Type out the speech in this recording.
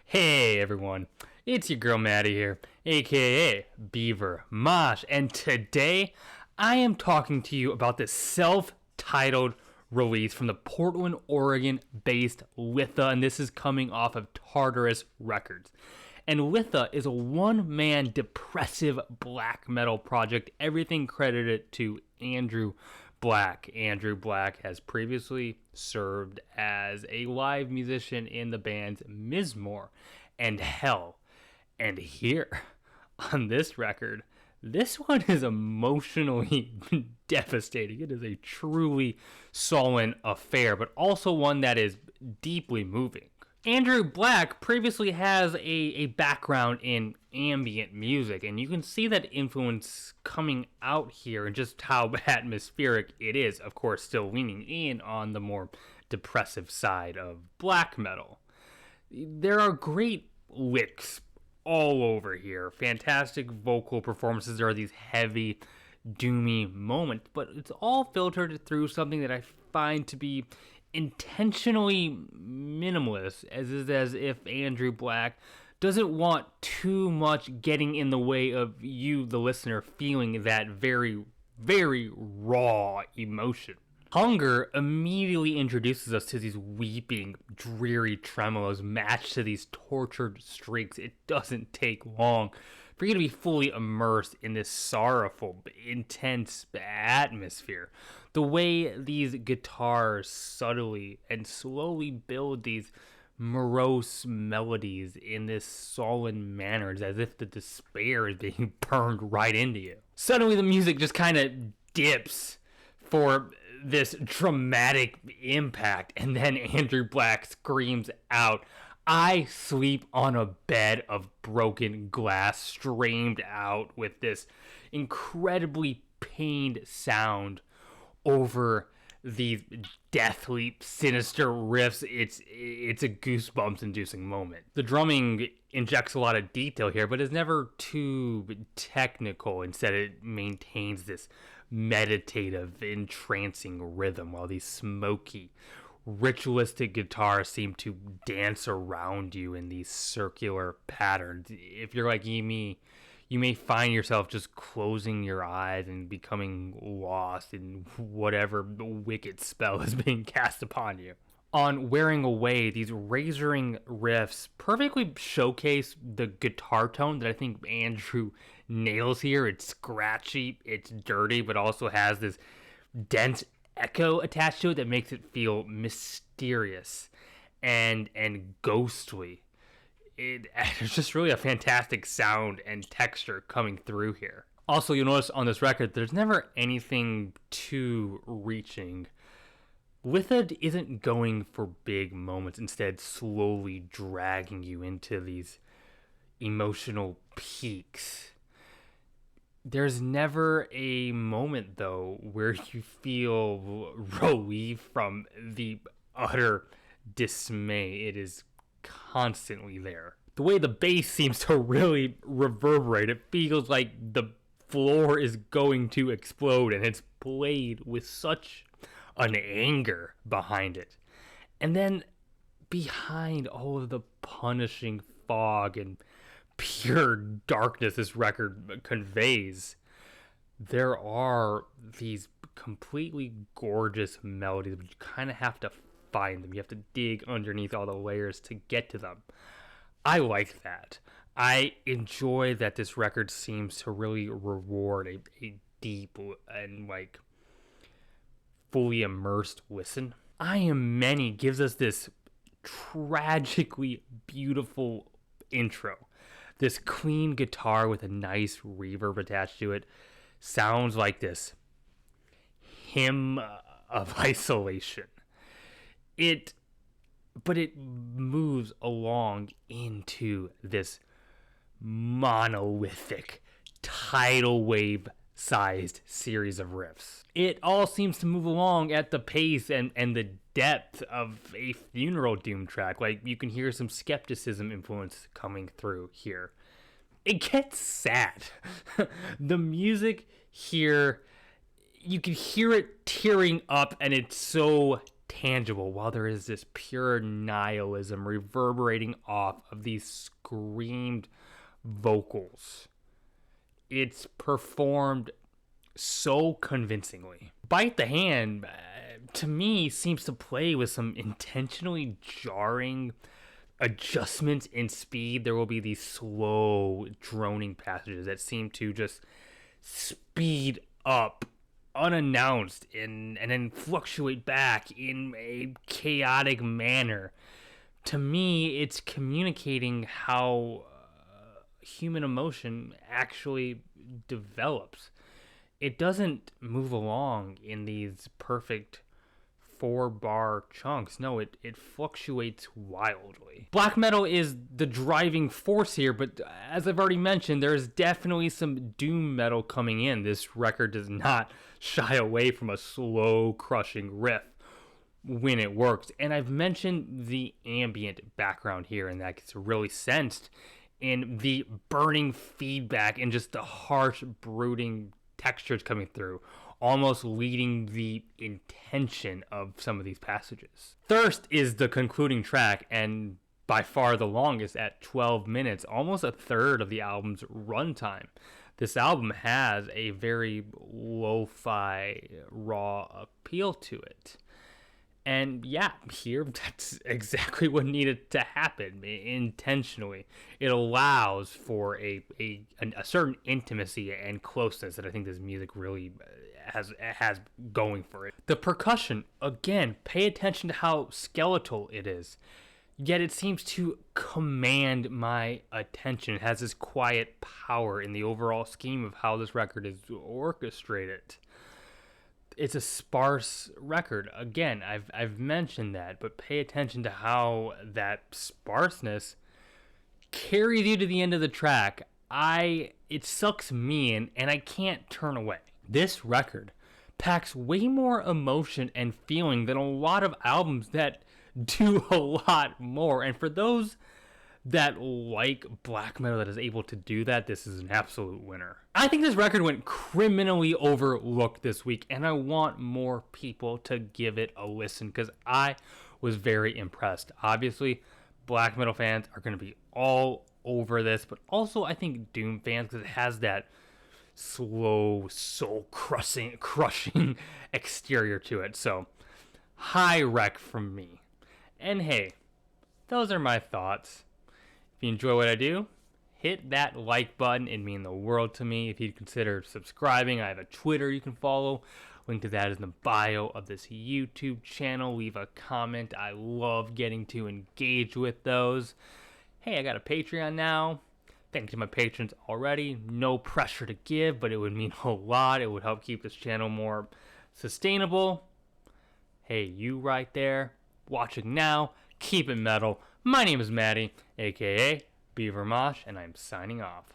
Hey everyone, it's your girl Maddie here, aka Beaver Mosh, and today I am talking to you about this self-titled release from the Portland, Oregon based Litha, and this is coming off of Tartarus Records. And Litha is a one-man depressive black metal project, everything credited to Andrew Black. Andrew Black has previously served as a live musician in the bands Mizmor and Hell. And here, on this record, this one is emotionally devastating. It is a truly sullen affair, but also one that is deeply moving. Andrew Black previously has a background in ambient music, and you can see that influence coming out here and just how atmospheric it is, of course, still leaning in on the more depressive side of black metal. There are great licks all over here, fantastic vocal performances. There are these heavy, doomy moments, but it's all filtered through something that I find to be intentionally minimalist, as if Andrew Black doesn't want too much getting in the way of you, the listener, feeling that very, very raw emotion. Hunger immediately introduces us to these weeping, dreary tremolos matched to these tortured streaks. It doesn't take long for you to be fully immersed in this sorrowful, intense atmosphere. The way these guitars subtly and slowly build these morose melodies in this sullen manner, as if the despair is being burned right into you. Suddenly the music just kind of dips for this dramatic impact, and then Andrew Black screams out, "I sleep on a bed of broken glass," streamed out with this incredibly pained sound over these deathly, sinister riffs. It's a goosebumps-inducing moment. The drumming injects a lot of detail here, but is never too technical. Instead, it maintains this meditative, entrancing rhythm, while these smoky, ritualistic guitars seem to dance around you in these circular patterns. If you're like me, you may find yourself just closing your eyes and becoming lost in whatever wicked spell is being cast upon you. On Wearing Away, these razoring riffs perfectly showcase the guitar tone that I think Andrew nails here. It's scratchy, it's dirty, but also has this dense echo attached to it that makes it feel mysterious and ghostly. It's just really a fantastic sound and texture coming through here. Also, you'll notice on this record, there's never anything too reaching. Litha isn't going for big moments, instead slowly dragging you into these emotional peaks. There's never a moment, though, where you feel relief from the utter dismay. It is constantly there. The way the bass seems to really reverberate, it feels like the floor is going to explode, and it's played with such an anger behind it. And then behind all of the punishing fog and pure darkness this record conveys, there are these completely gorgeous melodies, but you kind of have to find them. You have to dig underneath all the layers to get to them. I like that. I enjoy that this record seems to really reward a deep and fully immersed listen. I Am Many gives us this tragically beautiful intro. This clean guitar with a nice reverb attached to it sounds like this hymn of isolation. But it moves along into this monolithic tidal wave sized series of riffs. It all seems to move along at the pace and the depth of a funeral doom track. Like, you can hear some skepticism influence coming through here. It gets sad. The music here, you can hear it tearing up, and it's so tangible, while there is this pure nihilism reverberating off of these screamed vocals. It's performed so convincingly. Bite the Hand, to me, seems to play with some intentionally jarring adjustments in speed. There will be these slow, droning passages that seem to just speed up unannounced and then fluctuate back in a chaotic manner. To me, it's communicating how human emotion actually develops. It doesn't move along in these perfect 4-bar chunks. No, it fluctuates wildly. Black metal is the driving force here, but as I've already mentioned, there's definitely some doom metal coming in. This record does not shy away from a slow, crushing riff when it works. And I've mentioned the ambient background here, and that gets really sensed in the burning feedback and just the harsh, brooding textures coming through, almost leading the intention of some of these passages. Thirst is the concluding track, and by far the longest at 12 minutes, almost a third of the album's runtime. This album has a very lo-fi, raw appeal to it. And yeah, here, that's exactly what needed to happen intentionally. It allows for a certain intimacy and closeness that I think this music really has going for it. The percussion, again, pay attention to how skeletal it is. Yet it seems to command my attention. It has this quiet power in the overall scheme of how this record is orchestrated. It's a sparse record. Again, I've mentioned that, but pay attention to how that sparseness carries you to the end of the track. It sucks me in, and I can't turn away. This record packs way more emotion and feeling than a lot of albums that do a lot more. And for those that like black metal that is able to do that, this is an absolute winner. I think this record went criminally overlooked this week, and I want more people to give it a listen because I was very impressed. Obviously, black metal fans are going to be all over this, but also I think doom fans, because it has that slow, soul-crushing exterior to it. So, high rec from me. And hey, those are my thoughts. If you enjoy what I do, hit that like button. It'd mean the world to me. If you'd consider subscribing, I have a Twitter you can follow. Link to that is in the bio of this YouTube channel. Leave a comment. I love getting to engage with those. Hey, I got a Patreon now. Thank you to my patrons already. No pressure to give, but it would mean a lot. It would help keep this channel more sustainable. Hey, you right there, watching now, keep it metal. My name is Maddie, aka Beaver Mosh, and I'm signing off.